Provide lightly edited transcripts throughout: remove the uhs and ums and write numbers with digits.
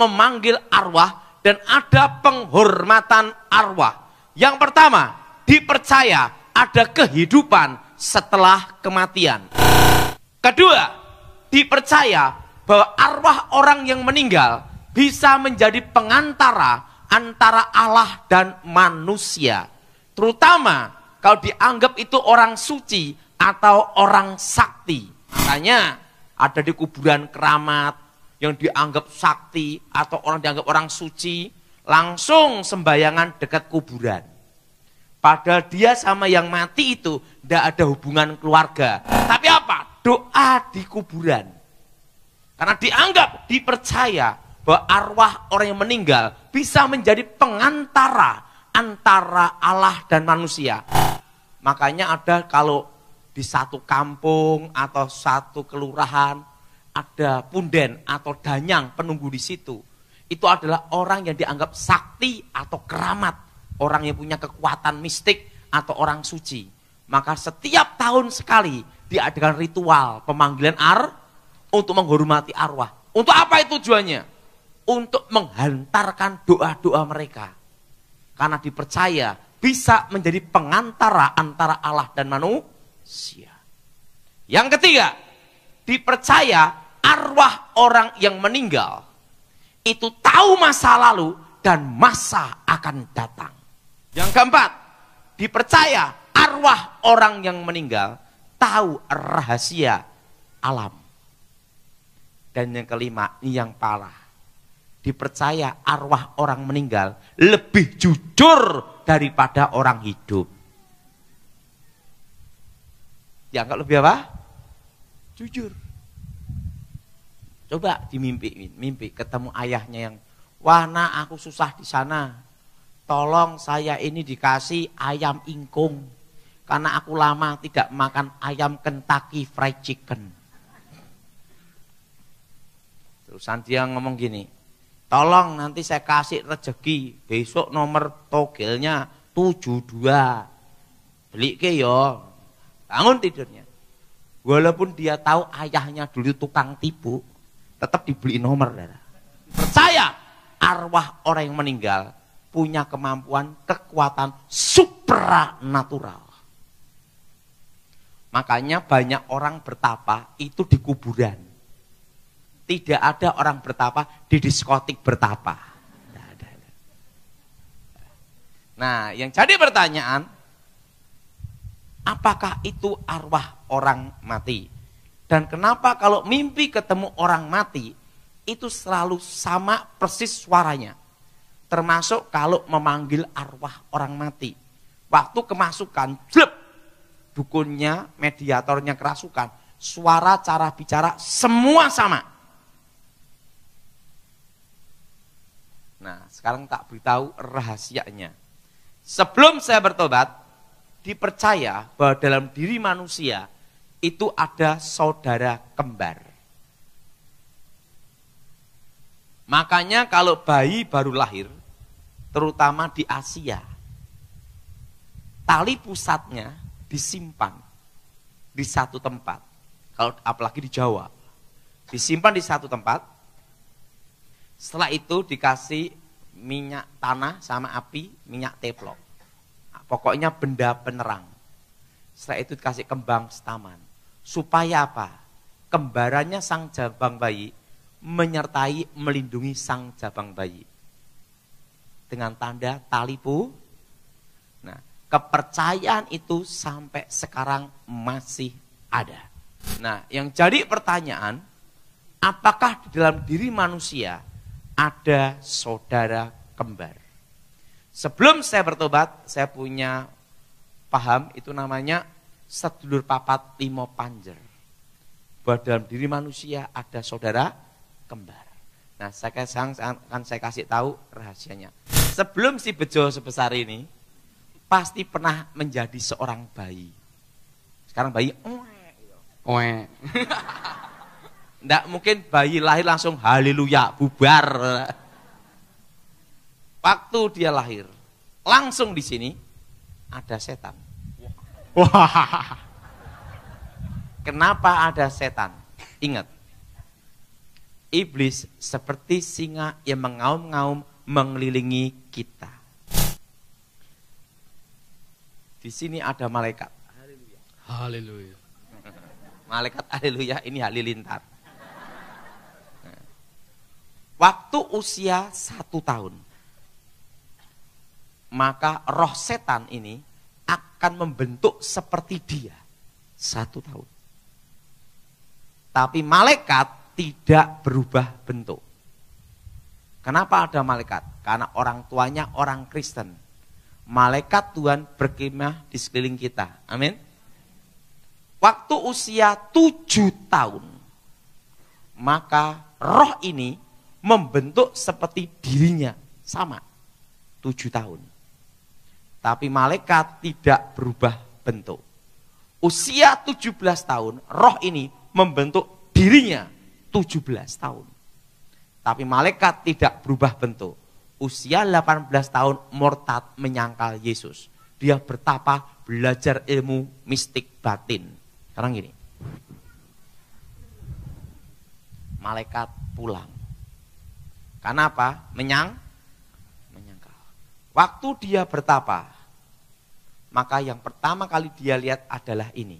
memanggil arwah dan ada penghormatan arwah. Yang pertama, dipercaya ada kehidupan setelah kematian. Kedua, dipercaya bahwa arwah orang yang meninggal bisa menjadi pengantara antara Allah dan manusia. Terutama kalau dianggap itu orang suci atau orang sakti. Makanya ada di kuburan keramat yang dianggap sakti atau orang dianggap orang suci, langsung sembayangan dekat kuburan. Padahal dia sama yang mati itu tidak ada hubungan keluarga. Tapi apa? Doa di kuburan. Karena dianggap, dipercaya bahwa arwah orang yang meninggal bisa menjadi pengantara antara Allah dan manusia. Makanya ada kalau di satu kampung atau satu kelurahan ada punden atau danyang penunggu di situ. Itu adalah orang yang dianggap sakti atau keramat. Orang yang punya kekuatan mistik atau orang suci. Maka setiap tahun sekali diadakan ritual pemanggilan untuk menghormati arwah. Untuk apa itu tujuannya? Untuk menghantarkan doa-doa mereka. Karena dipercaya bisa menjadi pengantara antara Allah dan manusia. Yang ketiga, dipercaya arwah orang yang meninggal itu tahu masa lalu dan masa akan datang. Yang keempat, dipercaya arwah orang yang meninggal tahu rahasia alam. Dan yang kelima, ini yang parah. Dipercaya arwah orang meninggal lebih jujur daripada orang hidup. Dianggap lebih apa? Jujur. Coba mimpi ketemu ayahnya yang, wah nak aku susah di sana. Tolong saya ini dikasih ayam ingkung. Karena aku lama tidak makan ayam Kentucky Fried Chicken. Terusan dia ngomong gini, tolong nanti saya kasih rezeki. Besok nomor togelnya 72. Beli ke yo. Bangun tidurnya. Walaupun dia tahu ayahnya dulu tukang tipu, tetap dibeli nomor. Percaya arwah orang yang meninggal punya kemampuan, kekuatan supranatural. Makanya banyak orang bertapa itu di kuburan. Tidak ada orang bertapa di diskotik bertapa. Nah, yang jadi pertanyaan, apakah itu arwah orang mati? Dan kenapa kalau mimpi ketemu orang mati, itu selalu sama persis suaranya? Termasuk kalau memanggil arwah orang mati. Waktu kemasukan, blep, dukunnya, mediatornya kerasukan. Suara, cara bicara, semua sama. Nah, sekarang tak beritahu rahasianya. Sebelum saya bertobat, dipercaya bahwa dalam diri manusia itu ada saudara kembar. Makanya kalau bayi baru lahir, terutama di Asia, tali pusatnya disimpan di satu tempat. Kalau apalagi di Jawa, disimpan di satu tempat. Setelah itu dikasih minyak tanah sama api, minyak teplok. Nah, pokoknya benda penerang. Setelah itu dikasih kembang setaman. Supaya apa? Kembarannya sang jabang bayi menyertai melindungi sang jabang bayi. Dengan tanda tali pu. Nah, kepercayaan itu sampai sekarang masih ada. Nah, yang jadi pertanyaan, apakah di dalam diri manusia ada saudara kembar? Sebelum saya bertobat, saya punya paham itu namanya sedulur papat limo panjer. Bahwa dalam diri manusia ada saudara kembar. Nah, saya kasih tahu rahasianya. Sebelum si bejo sebesar ini, pasti pernah menjadi seorang bayi. Sekarang bayi, Nggak mungkin bayi lahir langsung haleluya, bubar. Waktu dia lahir, langsung di sini ada setan. Wah. Kenapa ada setan? Ingat, Iblis seperti singa yang mengaum-ngaum mengelilingi kita. Di sini ada malaikat. Haleluya. Haleluya. Malaikat haleluya ini halilintar. Waktu usia 1 tahun, maka roh setan ini akan membentuk seperti dia 1 tahun. Tapi malaikat tidak berubah bentuk. Kenapa ada malaikat? Karena orang tuanya orang Kristen. Malaikat Tuhan berkemah di sekeliling kita. Amin. Waktu usia 7 tahun, maka roh ini membentuk seperti dirinya, sama 7 tahun. Tapi malaikat tidak berubah bentuk. Usia 17 tahun, roh ini membentuk dirinya 17 tahun. Tapi malaikat tidak berubah bentuk. Usia 18 tahun murtad menyangkal Yesus. Dia bertapa belajar ilmu mistik batin. Sekarang gini. Malaikat pulang. Kenapa? Menyangkal. Waktu dia bertapa, maka yang pertama kali dia lihat adalah ini.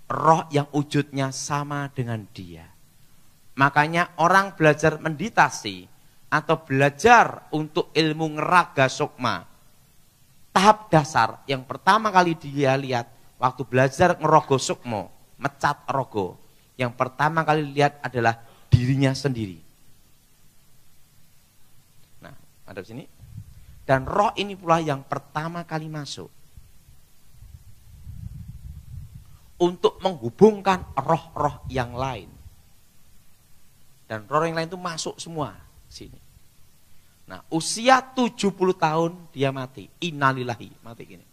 Roh yang wujudnya sama dengan dia. Makanya orang belajar meditasi atau belajar untuk ilmu ngeraga sukma, tahap dasar yang pertama kali dia lihat waktu belajar ngerogo sukmo, mecat rogo, yang pertama kali lihat adalah dirinya sendiri. Nah, ada di sini. Dan roh ini pula yang pertama kali masuk untuk menghubungkan roh-roh yang lain. Dan roh yang lain itu masuk semua sini. Nah, usia 70 tahun dia mati. Innalillahi, mati gini.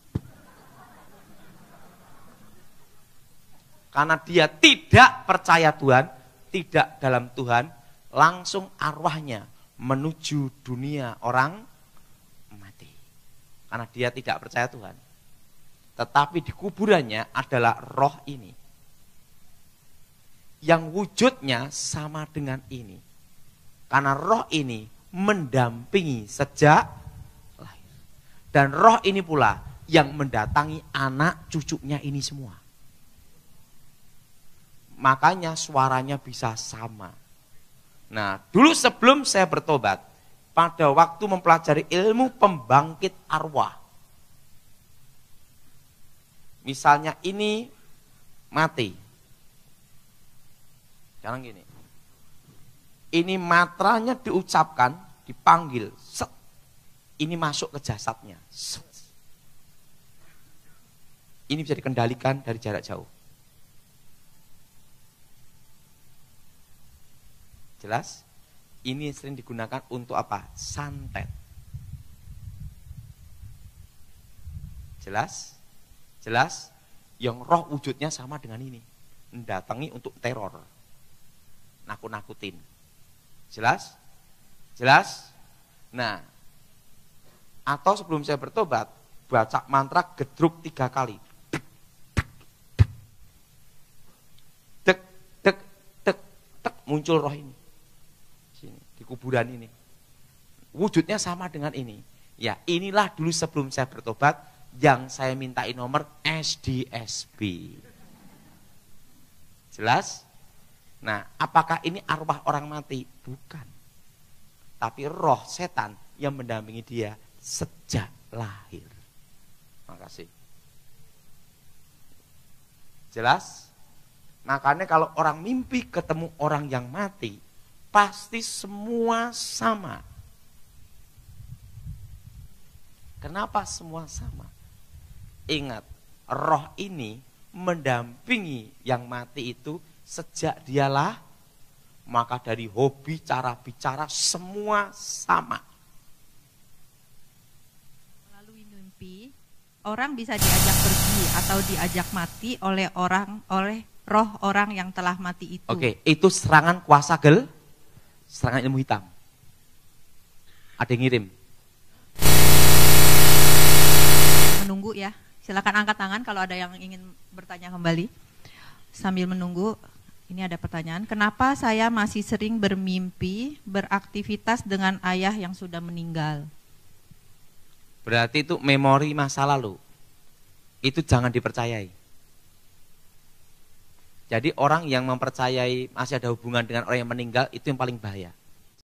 Karena dia tidak percaya Tuhan, tidak dalam Tuhan, langsung arwahnya menuju dunia orang mati. Karena dia tidak percaya Tuhan. Tetapi di kuburannya adalah roh ini. Yang wujudnya sama dengan ini. Karena roh ini mendampingi sejak lahir. Dan roh ini pula yang mendatangi anak cucunya ini semua. Makanya suaranya bisa sama. Nah, dulu sebelum saya bertobat, pada waktu mempelajari ilmu pembangkit arwah, misalnya ini mati. Sekarang gini. Ini matranya diucapkan, dipanggil. Set. Ini masuk ke jasadnya. Set. Ini bisa dikendalikan dari jarak jauh. Jelas? Ini sering digunakan untuk apa? Santet. Jelas? Jelas? Yang roh wujudnya sama dengan ini. Mendatangi untuk teror. Nakut-nakutin. Jelas? Jelas? Nah, atau sebelum saya bertobat, baca mantra gedruk 3 kali. Dek, dek, dek, dek, muncul roh ini. Sini, di kuburan ini. Wujudnya sama dengan ini. Ya, inilah dulu sebelum saya bertobat, yang saya mintain nomor SDSB. Jelas? Nah, apakah ini arwah orang mati? Bukan. Tapi roh setan yang mendampingi dia sejak lahir. Makasih. Jelas? Makanya kalau orang mimpi ketemu orang yang mati, pasti semua sama. Kenapa semua sama? Ingat, roh ini mendampingi yang mati itu sejak dialah, maka dari hobi, cara bicara, semua sama. Melalui mimpi, orang bisa diajak pergi atau diajak mati oleh roh orang yang telah mati itu. Oke, itu serangan kuasa serangan ilmu hitam. Ada yang ngirim. Menunggu ya, silakan angkat tangan kalau ada yang ingin bertanya kembali. Sambil menunggu, Ini ada pertanyaan, kenapa saya masih sering bermimpi beraktivitas dengan ayah yang sudah meninggal? Berarti itu memori masa lalu. Itu jangan dipercayai. Jadi orang yang mempercayai masih ada hubungan dengan orang yang meninggal itu yang paling bahaya.